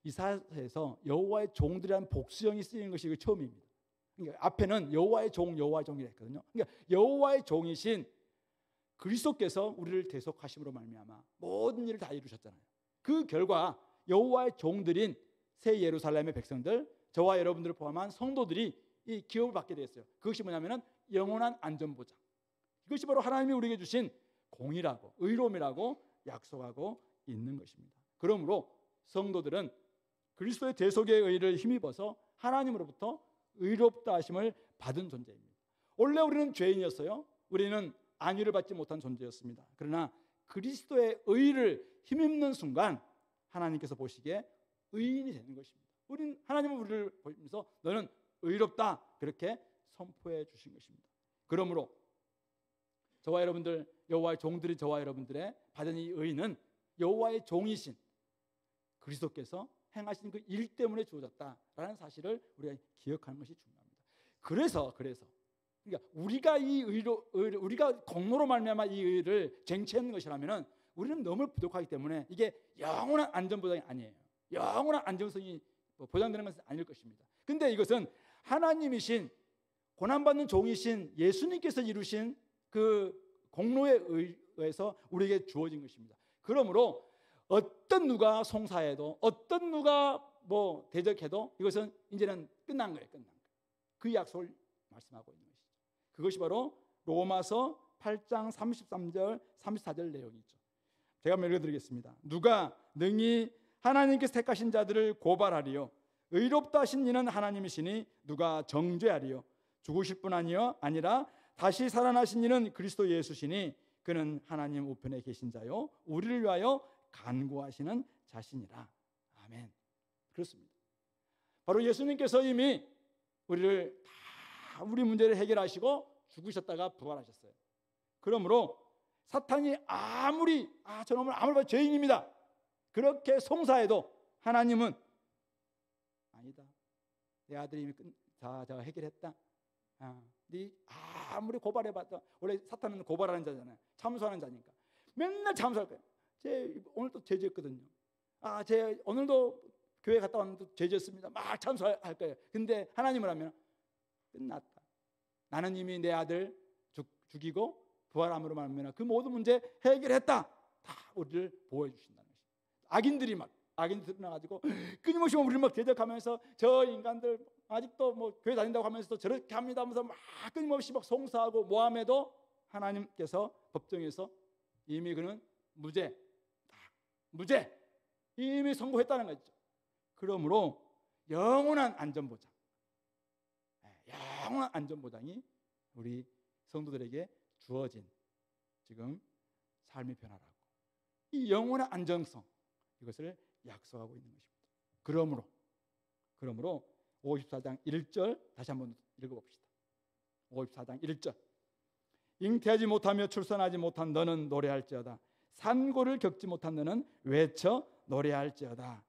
이사야에서 여호와의 종들이라는 복수형이 쓰이는 것이 이거 처음입니다. 그러니까 앞에는 여호와의 종이라 했거든요. 그러니까 여호와의 종이신 그리스도께서 우리를 대속하심으로 말미암아 모든 일을 다 이루셨잖아요. 그 결과 여호와의 종들인 새 예루살렘의 백성들, 저와 여러분들을 포함한 성도들이 이 기업을 받게 되었어요. 그것이 뭐냐면 영원한 안전보장. 이것이 바로 하나님이 우리에게 주신 공의라고 의로움이라고 약속하고 있는 것입니다. 그러므로 성도들은 그리스도의 대속의 의를 힘입어서 하나님으로부터 의롭다 하심을 받은 존재입니다. 원래 우리는 죄인이었어요. 우리는 안위를 받지 못한 존재였습니다. 그러나 그리스도의 의를 힘입는 순간 하나님께서 보시기에 의인이 되는 것입니다. 하나님은 우리를 보면서 너는 의롭다 그렇게 선포해 주신 것입니다. 그러므로 저와 여러분들, 여호와의 종들이 저와 여러분들의 받은 이 의는 여호와의 종이신 그리스도께서 행하신 그 일 때문에 주어졌다라는 사실을 우리가 기억하는 것이 중요합니다. 그래서 그러니까 우리가 공로로 말미암아 이 의를 쟁취하는 것이라면은 우리는 너무 부족하기 때문에 이게 영원한 안전보장이 아니에요. 영원한 안정성이 보장되는 것은 아닐 것입니다. 근데 이것은 하나님이신 고난받는 종이신 예수님께서 이루신 그 공로에 의해서 우리에게 주어진 것입니다. 그러므로 어떤 누가 송사해도 어떤 누가 대적해도 이것은 이제는 끝난 거예요. 그 약속을 말씀하고 있는 것이죠. 그것이 바로 로마서 8장 33절 34절 내용이죠. 제가 한번 읽어드리겠습니다. 누가 능히 하나님께서 택하신 자들을 고발하리요? 의롭다 하신 이는 하나님이시니 누가 정죄하리요? 죽으실 뿐 아니라 다시 살아나신 이는 그리스도 예수시니 그는 하나님 우편에 계신 자요 우리를 위하여 간구하시는 자신이라. 아멘. 그렇습니다. 바로 예수님께서 이미 우리를 다 우리 문제를 해결하시고 죽으셨다가 부활하셨어요. 그러므로 사탄이 아무리 저놈은 아무리 죄인입니다 그렇게 송사해도 하나님은 아니다. 내 아들이 이미 다 해결했다. 네 아무리 고발해봤다. 원래 사탄은 고발하는 자잖아요. 참소하는 자니까 맨날 참소할 거예요. 제 오늘도 죄지었거든요. 제 오늘도 교회 갔다 왔는데 죄지었습니다. 막 참소할 거예요. 근데 하나님을 하면 끝났다. 나는 이미 내 아들 죽이고 부활함으로 말미암아 그 모든 문제 해결했다. 다 우리를 보호해 주신다는 것입니다. 악인들이 나가지고 끊임없이 우리를 막 대적하면서 저 인간들 아직도 뭐 교회 다닌다고 하면서도 저렇게 합니다 하면서 막 끊임없이 막 송사하고 모함해도 하나님께서 법정에서 이미 그는 무죄 이미 선고했다는 거죠. 그러므로 영원한 안전보장이 우리 성도들에게 주어진 지금 삶의 변화라고, 이 영원한 안정성, 이것을 약속하고 있는 것입니다. 그러므로 54장 1절 다시 한번 읽어봅시다. 54장 1절 잉태하지 못하며 출산하지 못한 너는 노래할지어다. 산고를 겪지 못한 너는 외쳐 노래할지어다.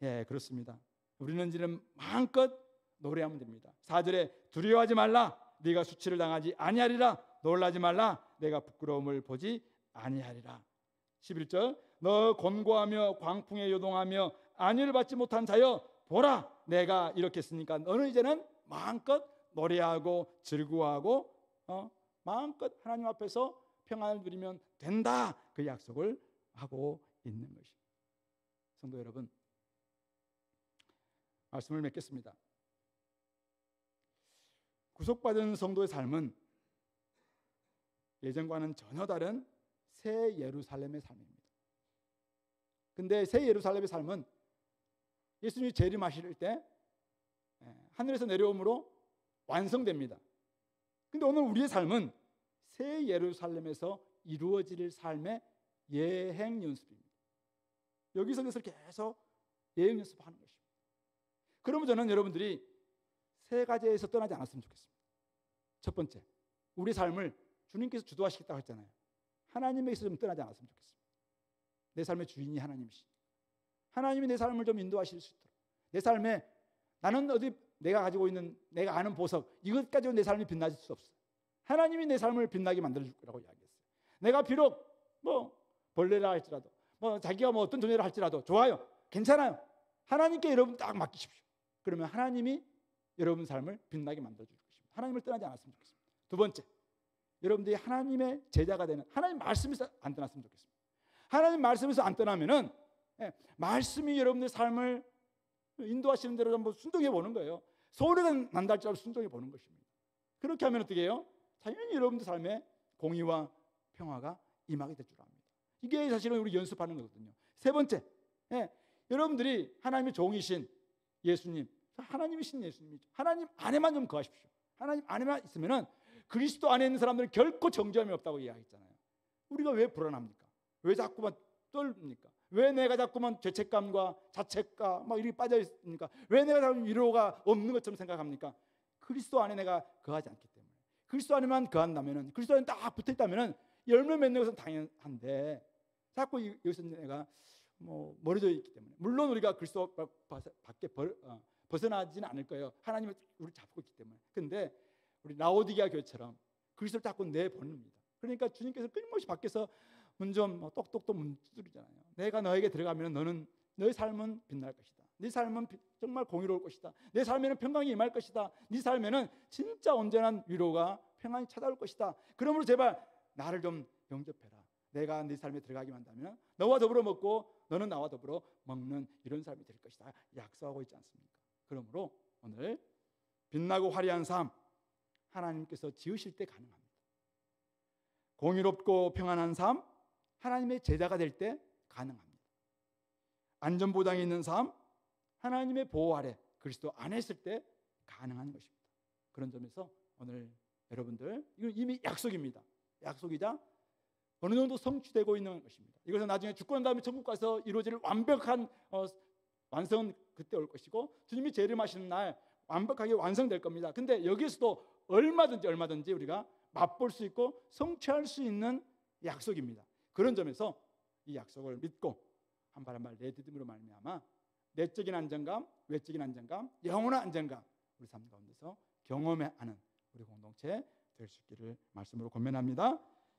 예, 그렇습니다. 우리는 지금 마음껏 노래하면 됩니다. 4절에 두려워하지 말라. 네가 수치를 당하지 아니하리라. 놀라지 말라. 내가 부끄러움을 보지 아니하리라. 11절 너 곤고하며 광풍에 요동하며 안위를 받지 못한 자여 보라 내가 이렇게 했으니까 너는 이제는 마음껏 노래하고 즐거워하고 마음껏 하나님 앞에서 평안을 누리면 된다. 그 약속을 하고 있는 것입니다. 성도 여러분, 말씀을 맺겠습니다. 구속받은 성도의 삶은 예전과는 전혀 다른 새 예루살렘의 삶입니다. 근데 새 예루살렘의 삶은 예수님이 재림하실 때 하늘에서 내려옴으로 완성됩니다. 근데 오늘 우리의 삶은 새 예루살렘에서 이루어질 삶의 예행 연습입니다. 여기서 계속 예행 연습하는 것입니다. 그러면 저는 여러분들이 세 가지에서 떠나지 않았으면 좋겠습니다. 첫 번째, 우리 삶을 주님께서 주도하시겠다고 했잖아요. 하나님에게서 좀 떠나지 않았으면 좋겠습니다. 내 삶의 주인이 하나님이시니 하나님이 내 삶을 좀 인도하실 수 있도록, 내 삶에 나는 어디 내가 가지고 있는 내가 아는 보석 이것 가지고 내 삶이 빛나질 수 없어요. 하나님이 내 삶을 빛나게 만들어줄 거라고 이야기했어요. 내가 비록 벌레라 할지라도 자기가 어떤 존재를 할지라도 좋아요. 괜찮아요. 하나님께 여러분 딱 맡기십시오. 그러면 하나님이 여러분 삶을 빛나게 만들어줄 것입니다. 하나님을 떠나지 않았으면 좋겠습니다. 두 번째, 여러분들이 하나님의 제자가 되는, 하나님 말씀에서 안 떠났으면 좋겠습니다. 하나님 말씀에서 안 떠나면은 말씀이 여러분들의 삶을 인도하시는 대로 한번 순종해 보는 거예요. 소리가 난다 할지라도 순종해 보는 것입니다. 그렇게 하면 어떻게 해요? 당연히 여러분들 삶에 공의와 평화가 임하게 될 줄 압니다. 이게 사실은 우리 연습하는 거거든요. 세 번째, 여러분들이 하나님의 종이신 예수님, 하나님이신 예수님이죠. 하나님 안에만 좀 거하십시오. 하나님 안에만 있으면은 그리스도 안에 있는 사람들은 결코 정죄함이 없다고 이야기했잖아요. 우리가 왜 불안합니까? 왜 자꾸만 떨립니까? 왜 내가 자꾸만 죄책감과 자책과 이렇게 빠져 있습니까? 왜 내가 자꾸 위로가 없는 것처럼 생각합니까? 그리스도 안에 내가 거하지 않기 때문에. 그리스도 안에만 거한다면은, 그리스도 안에 딱 붙어 있다면은 열매 맺는 것은 당연한데 자꾸 여기서 내가 멀어져 있기 때문에, 물론 우리가 그리스도 밖에 벗어나지는 않을 거예요. 하나님은 우리를 잡고 있기 때문에. 근데 우리 라오디게아 교회처럼 그리스도를 자꾸 내보냅니다. 그러니까 주님께서 끊임없이 밖에서 문 좀 똑똑똑 문 두드리잖아요. 내가 너에게 들어가면 너는 너의 삶은 빛날 것이다. 네 삶은 정말 공의로울 것이다. 내 삶에는 평강이 임할 것이다. 네 삶에는 진짜 온전한 위로가 평안이 찾아올 것이다. 그러므로 제발 나를 좀 영접해라. 내가 네 삶에 들어가기만 한다면 너와 더불어 먹고 너는 나와 더불어 먹는 이런 삶이 될 것이다. 약속하고 있지 않습니까? 그러므로 오늘 빛나고 화려한 삶 하나님께서 지으실 때 가능합니다. 공의롭고 평안한 삶 하나님의 제자가 될 때 가능합니다. 안전보장이 있는 삶, 하나님의 보호 아래 그리스도 안에 있을 때 가능한 것입니다. 그런 점에서 오늘 여러분들, 이건 이미 약속입니다. 약속이자 어느 정도 성취되고 있는 것입니다. 이것은 나중에 죽고 난 다음에 천국 가서 이루어질 완벽한 완성은 그때 올 것이고, 주님이 재림하시는 날 완벽하게 완성될 겁니다. 근데 여기에서도 얼마든지 우리가 맛볼 수 있고 성취할 수 있는 약속입니다. 그런 점에서 이 약속을 믿고 한 발 한 발 내딛음으로 말미암아 내적인 안정감, 외적인 안정감, 영원한 안정감 우리 삶 가운데서 경험하는 우리 공동체 될 수 있기를 말씀으로 권면합니다.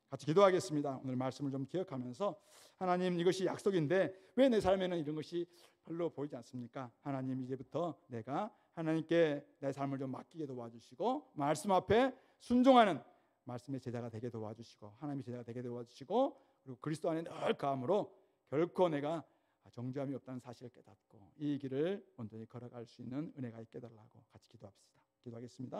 같이 기도하겠습니다. 오늘 말씀을 좀 기억하면서, 하나님, 이것이 약속인데 왜 내 삶에는 이런 것이 별로 보이지 않습니까? 하나님, 이제부터 내가 하나님께 내 삶을 좀 맡기게 도와주시고, 말씀 앞에 순종하는 말씀의 제자가 되게 도와주시고, 하나님의 제자가 되게 도와주시고, 그리고 그리스도 안에 늘 거함으로 결코 내가 정죄함이 없다는 사실을 깨닫고 이 길을 온전히 걸어갈 수 있는 은혜가 있게 달라고 같이 기도합시다. 기도하겠습니다.